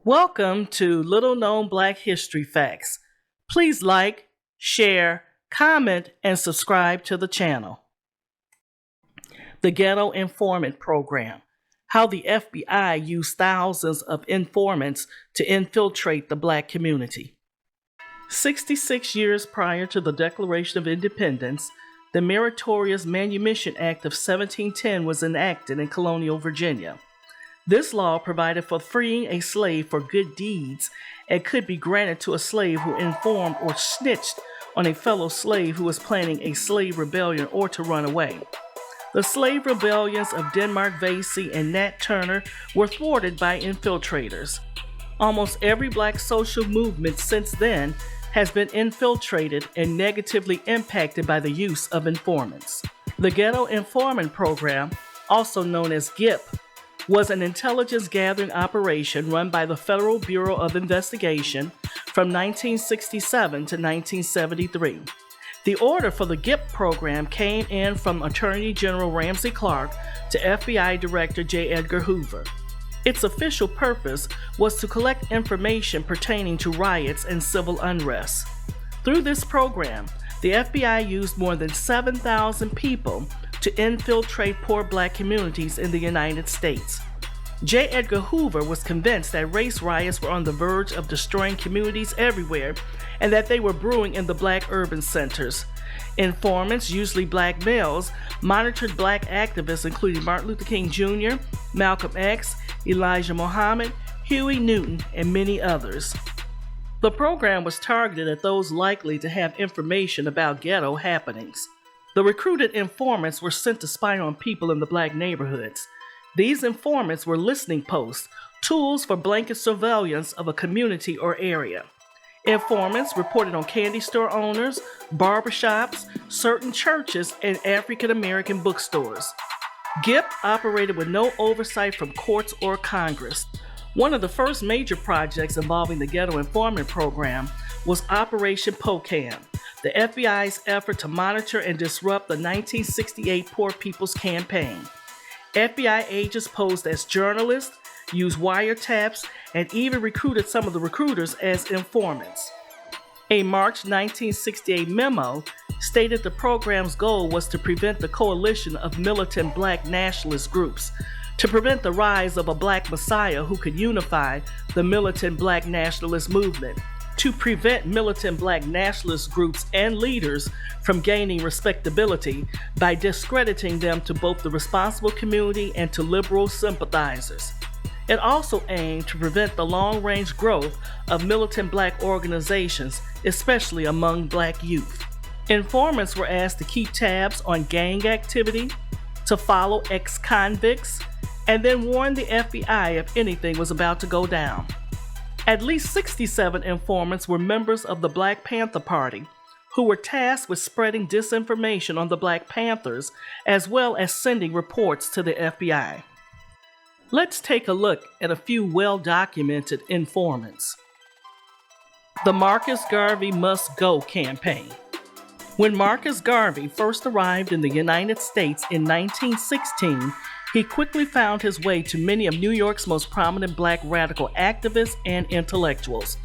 Welcome to Little Known Black History Facts. Please like, share, comment, and subscribe to the channel. The Ghetto Informant Program. How the FBI used thousands of informants to infiltrate the black community. 66 years prior to the Declaration of Independence, the Meritorious Manumission Act of 1710 was enacted in colonial Virginia. This law provided for freeing a slave for good deeds and could be granted to a slave who informed or snitched on a fellow slave who was planning a slave rebellion or to run away. The slave rebellions of Denmark Vesey and Nat Turner were thwarted by infiltrators. Almost every black social movement since then has been infiltrated and negatively impacted by the use of informants. The Ghetto Informant Program, also known as GIP, was an intelligence gathering operation run by the Federal Bureau of Investigation from 1967 to 1973. The order for the GIP program came in from Attorney General Ramsey Clark to FBI Director J. Edgar Hoover. Its official purpose was to collect information pertaining to riots and civil unrest. Through this program, the FBI used more than 7,000 people to infiltrate poor black communities in the United States. J. Edgar Hoover was convinced that race riots were on the verge of destroying communities everywhere and that they were brewing in the black urban centers. Informants, usually black males, monitored black activists including Martin Luther King Jr., Malcolm X, Elijah Muhammad, Huey Newton, and many others. The program was targeted at those likely to have information about ghetto happenings. The recruited informants were sent to spy on people in the black neighborhoods. These informants were listening posts, tools for blanket surveillance of a community or area. Informants reported on candy store owners, barbershops, certain churches, and African American bookstores. GIP operated with no oversight from courts or Congress. One of the first major projects involving the Ghetto Informant Program was Operation POCAM, the FBI's effort to monitor and disrupt the 1968 Poor People's Campaign. FBI agents posed as journalists, used wiretaps, and even recruited some of the recruiters as informants. A March 1968 memo stated the program's goal was to prevent the coalition of militant black nationalist groups, to prevent the rise of a black messiah who could unify the militant black nationalist movement, to prevent militant black nationalist groups and leaders from gaining respectability by discrediting them to both the responsible community and to liberal sympathizers. It also aimed to prevent the long-range growth of militant black organizations, especially among black youth. Informants were asked to keep tabs on gang activity, to follow ex-convicts, and then warn the FBI if anything was about to go down. At least 67 informants were members of the Black Panther Party, who were tasked with spreading disinformation on the Black Panthers, as well as sending reports to the FBI. Let's take a look at a few well-documented informants. The Marcus Garvey Must Go campaign. When Marcus Garvey first arrived in the United States in 1916, he quickly found his way to many of New York's most prominent black radical activists and intellectuals,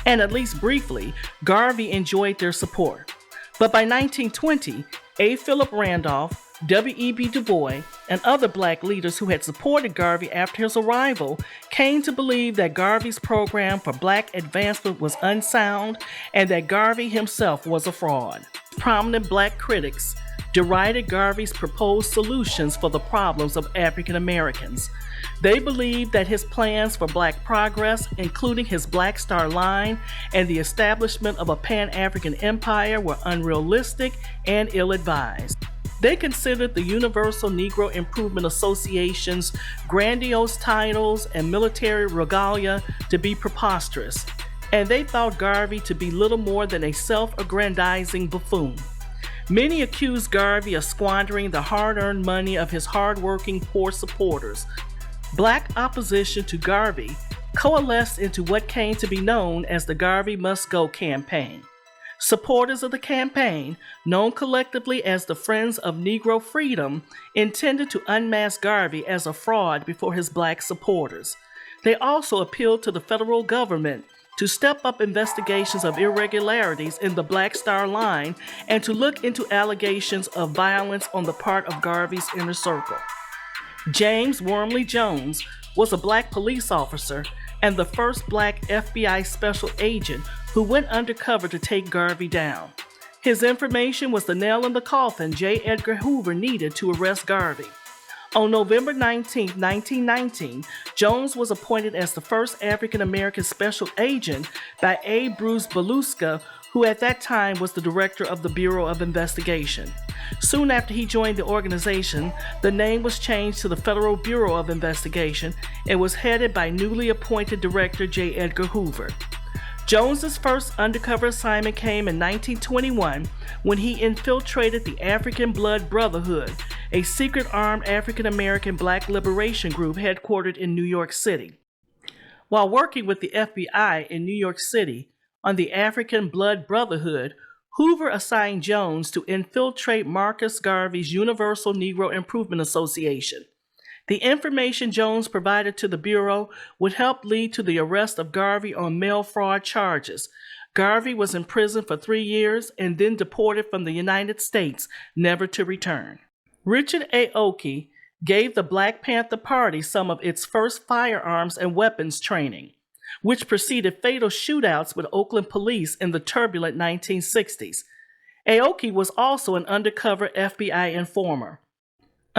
and at least briefly, Garvey enjoyed their support. But by 1920, A. Philip Randolph, W.E.B. Du Bois, and other black leaders who had supported Garvey after his arrival came to believe that Garvey's program for black advancement was unsound and that Garvey himself was a fraud. Prominent black critics derided Garvey's proposed solutions for the problems of African Americans. They believed that his plans for black progress, including his Black Star Line and the establishment of a Pan-African empire, were unrealistic and ill-advised. They considered the Universal Negro Improvement Association's grandiose titles and military regalia to be preposterous, and they thought Garvey to be little more than a self-aggrandizing buffoon. Many accused Garvey of squandering the hard-earned money of his hard-working poor supporters. Black opposition to Garvey coalesced into what came to be known as the Garvey Must Go campaign. Supporters of the campaign, known collectively as the Friends of Negro Freedom, intended to unmask Garvey as a fraud before his black supporters. They also appealed to the federal government to step up investigations of irregularities in the Black Star Line and to look into allegations of violence on the part of Garvey's inner circle. James Wormley Jones was a black police officer and the first black FBI special agent who went undercover to take Garvey down. His information was the nail in the coffin J. Edgar Hoover needed to arrest Garvey. On November 19, 1919, Jones was appointed as the first African-American special agent by A. Bruce Beluska, who at that time was the director of the Bureau of Investigation. Soon after he joined the organization, the name was changed to the Federal Bureau of Investigation and was headed by newly appointed director J. Edgar Hoover. Jones's first undercover assignment came in 1921 when he infiltrated the African Blood Brotherhood, a secret armed African-American black liberation group headquartered in New York City. While working with the FBI in New York City on the African Blood Brotherhood, Hoover assigned Jones to infiltrate Marcus Garvey's Universal Negro Improvement Association. The information Jones provided to the Bureau would help lead to the arrest of Garvey on mail fraud charges. Garvey was in prison for 3 years and then deported from the United States, never to return. Richard Aoki gave the Black Panther Party some of its first firearms and weapons training, which preceded fatal shootouts with Oakland police in the turbulent 1960s. Aoki was also an undercover FBI informer.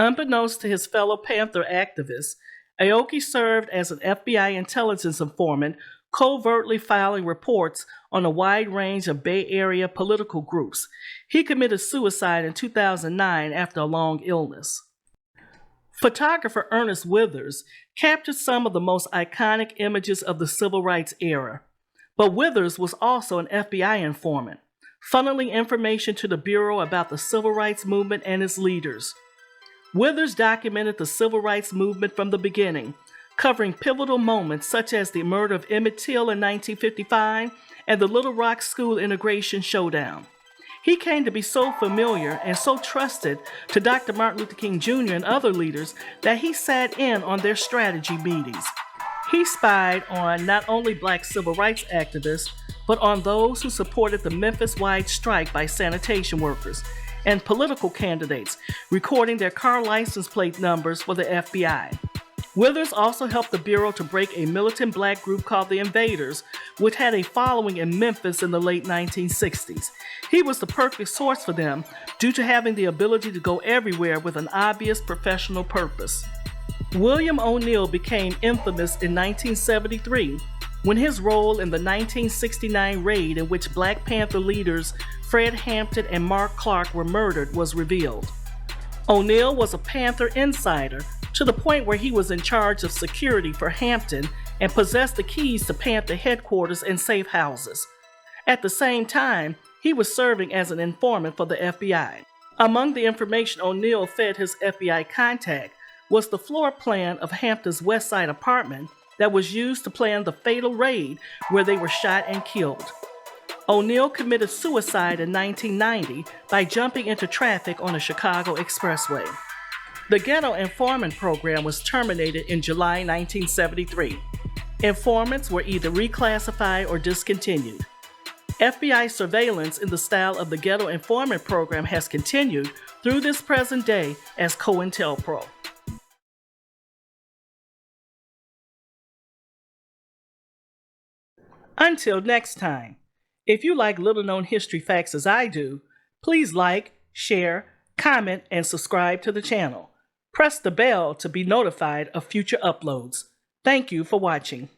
Unbeknownst to his fellow Panther activists, Aoki served as an FBI intelligence informant, covertly filing reports on a wide range of Bay Area political groups. He committed suicide in 2009 after a long illness. Photographer Ernest Withers captured some of the most iconic images of the Civil Rights era. But Withers was also an FBI informant, funneling information to the Bureau about the Civil Rights Movement and its leaders. Withers documented the Civil Rights Movement from the beginning, covering pivotal moments such as the murder of Emmett Till in 1955 and the Little Rock School integration showdown. He came to be so familiar and so trusted to Dr. Martin Luther King Jr. and other leaders that he sat in on their strategy meetings. He spied on not only black civil rights activists, but on those who supported the Memphis-wide strike by sanitation workers and political candidates, recording their car license plate numbers for the FBI. Withers also helped the Bureau to break a militant black group called the Invaders, which had a following in Memphis in the late 1960s. He was the perfect source for them due to having the ability to go everywhere with an obvious professional purpose. William O'Neill became infamous in 1973 when his role in the 1969 raid in which Black Panther leaders Fred Hampton and Mark Clark were murdered was revealed. O'Neill was a Panther insider to the point where he was in charge of security for Hampton and possessed the keys to Panther headquarters and safe houses. At the same time, he was serving as an informant for the FBI. Among the information O'Neill fed his FBI contact was the floor plan of Hampton's West Side apartment that was used to plan the fatal raid where they were shot and killed. O'Neill committed suicide in 1990 by jumping into traffic on a Chicago expressway. The Ghetto Informant Program was terminated in July 1973. Informants were either reclassified or discontinued. FBI surveillance in the style of the Ghetto Informant Program has continued through this present day as COINTELPRO. Until next time, if you like little-known history facts as I do, please like, share, comment, and subscribe to the channel. Press the bell to be notified of future uploads. Thank you for watching.